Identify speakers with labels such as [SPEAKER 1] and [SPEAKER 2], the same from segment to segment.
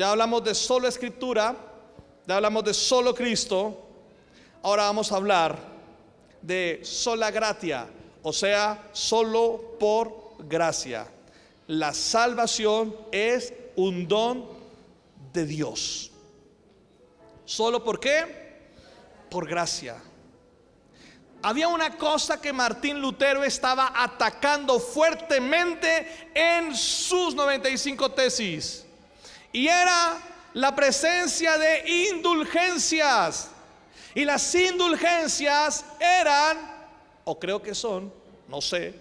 [SPEAKER 1] Ya hablamos de solo Escritura, ya hablamos de solo Cristo. Ahora vamos a hablar de sola gratia, o sea, solo por gracia. La salvación es un don de Dios. ¿Solo por qué? Por gracia. Había una cosa que Martín Lutero estaba atacando fuertemente en sus 95 tesis, y era la presencia de indulgencias. Y las indulgencias eran, o creo que son, no sé,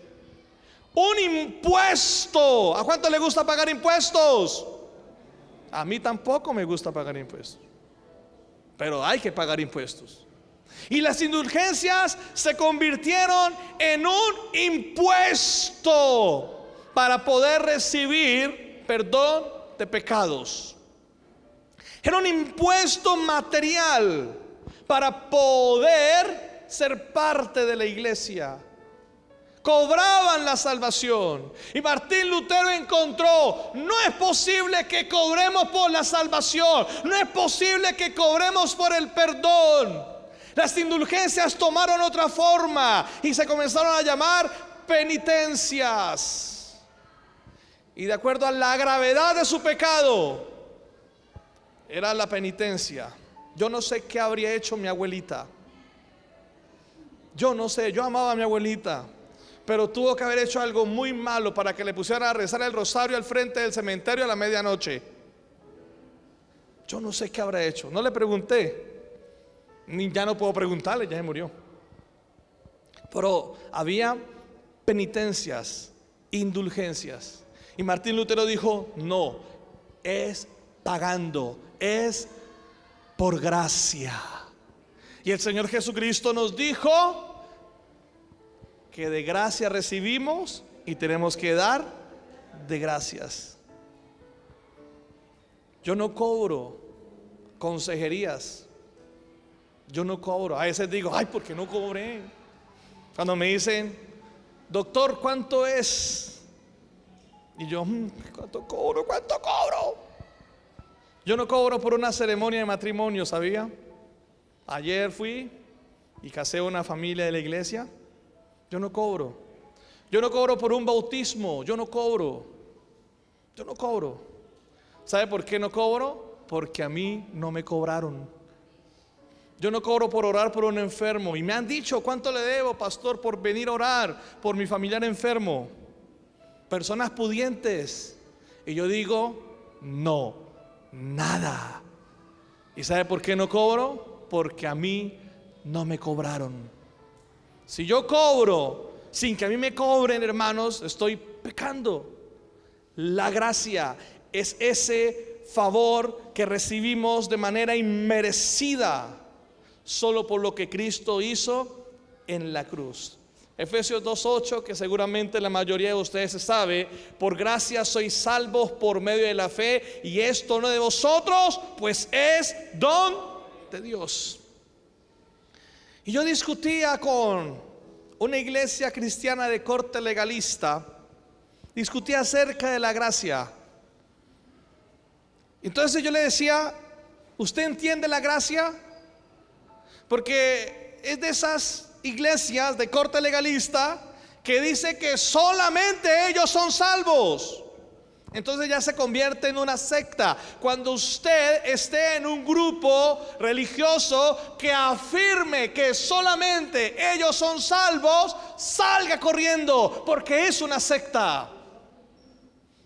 [SPEAKER 1] un impuesto. ¿A cuánto le gusta pagar impuestos? A mí tampoco me gusta pagar impuestos, pero hay que pagar impuestos. Y las indulgencias se convirtieron en un impuesto para poder recibir perdón de pecados. Era un impuesto material para poder ser parte de la iglesia. Cobraban la salvación. Y Martín Lutero encontró: no es posible que cobremos por la salvación, no es posible que cobremos por el perdón. Las indulgencias tomaron otra forma y se comenzaron a llamar penitencias. Y de acuerdo a la gravedad de su pecado, era la penitencia. Yo no sé qué habría hecho mi abuelita. Yo no sé, yo amaba a mi abuelita, pero tuvo que haber hecho algo muy malo para que le pusieran a rezar el rosario al frente del cementerio a la medianoche. Yo no sé qué habrá hecho, no le pregunté, ni ya no puedo preguntarle, ya se murió. Pero había penitencias, indulgencias. Y Martín Lutero dijo: no, es pagando, es por gracia. Y el Señor Jesucristo nos dijo que de gracia recibimos y tenemos que dar de gracias. Yo no cobro consejerías. Yo no cobro. A veces digo: ay, ¿por qué no cobré? Cuando me dicen: doctor, ¿cuánto es? Y yo: ¿cuánto cobro? ¿Cuánto cobro? Yo no cobro por una ceremonia de matrimonio, ¿sabía? Ayer fui y casé a una familia de la iglesia. Yo no cobro. Yo no cobro por un bautismo. Yo no cobro. Yo no cobro. ¿Sabe por qué no cobro? Porque a mí no me cobraron. Yo no cobro por orar por un enfermo. Y me han dicho: ¿cuánto le debo, pastor, por venir a orar por mi familiar enfermo? Personas pudientes. Y yo digo: no, nada. ¿Y sabe por qué no cobro? Porque a mí no me cobraron. Si yo cobro sin que a mí me cobren, hermanos, estoy pecando. La gracia es ese favor que recibimos de manera inmerecida, solo por lo que Cristo hizo en la cruz. Efesios 2:8, que seguramente la mayoría de ustedes se sabe: por gracia sois salvos por medio de la fe, y esto no de vosotros, pues es don de Dios. Y yo discutía con una iglesia cristiana de corte legalista, discutía acerca de la gracia. Entonces yo le decía: ¿usted entiende la gracia? Porque es de esas iglesias de corte legalista que dice que solamente ellos son salvos. Entonces ya se convierte en una secta. Cuando usted esté en un grupo religioso que afirme que solamente ellos son salvos, salga corriendo, porque es una secta.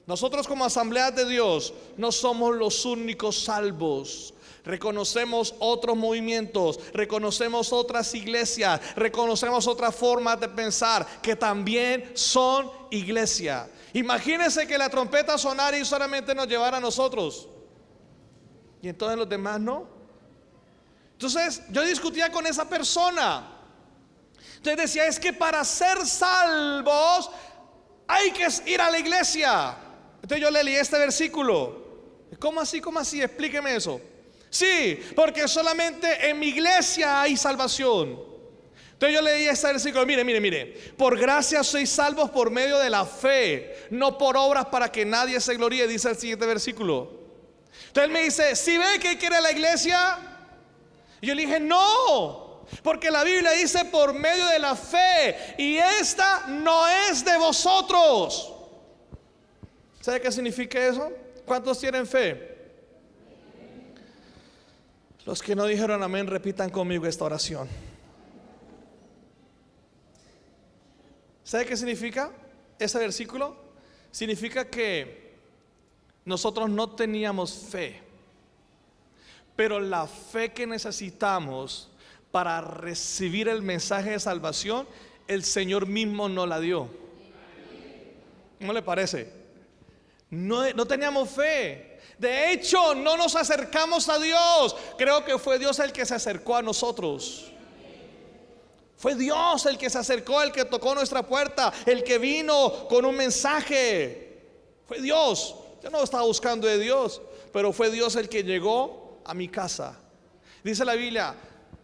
[SPEAKER 1] Nosotros, como Asambleas de Dios, no somos los únicos salvos. Reconocemos otros movimientos, reconocemos otras iglesias, reconocemos otras formas de pensar que también son iglesia. Imagínense que la trompeta sonara y solamente nos llevara a nosotros, y entonces los demás no. Entonces yo discutía con esa persona. Entonces decía: es que para ser salvos hay que ir a la iglesia. Entonces yo le leí este versículo. ¿Cómo así? ¿Cómo así? Explíqueme eso. Sí, porque solamente en mi iglesia hay salvación. Entonces yo leí este versículo: mire, por gracia sois salvos por medio de la fe, no por obras para que nadie se gloríe, dice el siguiente versículo. Entonces él me dice, ¿sí ve que quiere la iglesia? Y yo le dije, no, porque la Biblia dice por medio de la fe, y esta no es de vosotros. ¿Sabe qué significa eso? ¿Cuántos tienen fe? Los que no dijeron amén, repitan conmigo esta oración. ¿Sabe qué significa ese versículo? Significa que nosotros no teníamos fe, pero la fe que necesitamos para recibir el mensaje de salvación, el Señor mismo nos la dio. ¿Cómo le parece? No teníamos fe. De hecho, no nos acercamos a Dios. Creo que fue Dios el que se acercó a nosotros. Fue Dios el que se acercó, el que tocó nuestra puerta, el que vino con un mensaje. Fue Dios. Yo no estaba buscando de Dios, pero fue Dios el que llegó a mi casa. Dice la Biblia,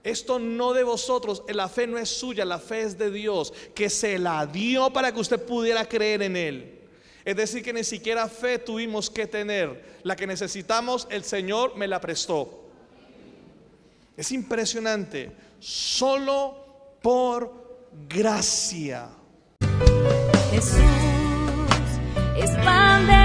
[SPEAKER 1] esto no de vosotros, la fe no es suya, la fe es de Dios, que se la dio para que usted pudiera creer en Él. Es decir, que ni siquiera fe tuvimos que tener. La que necesitamos, el Señor me la prestó. Es impresionante. Solo por gracia.
[SPEAKER 2] Jesús es pan de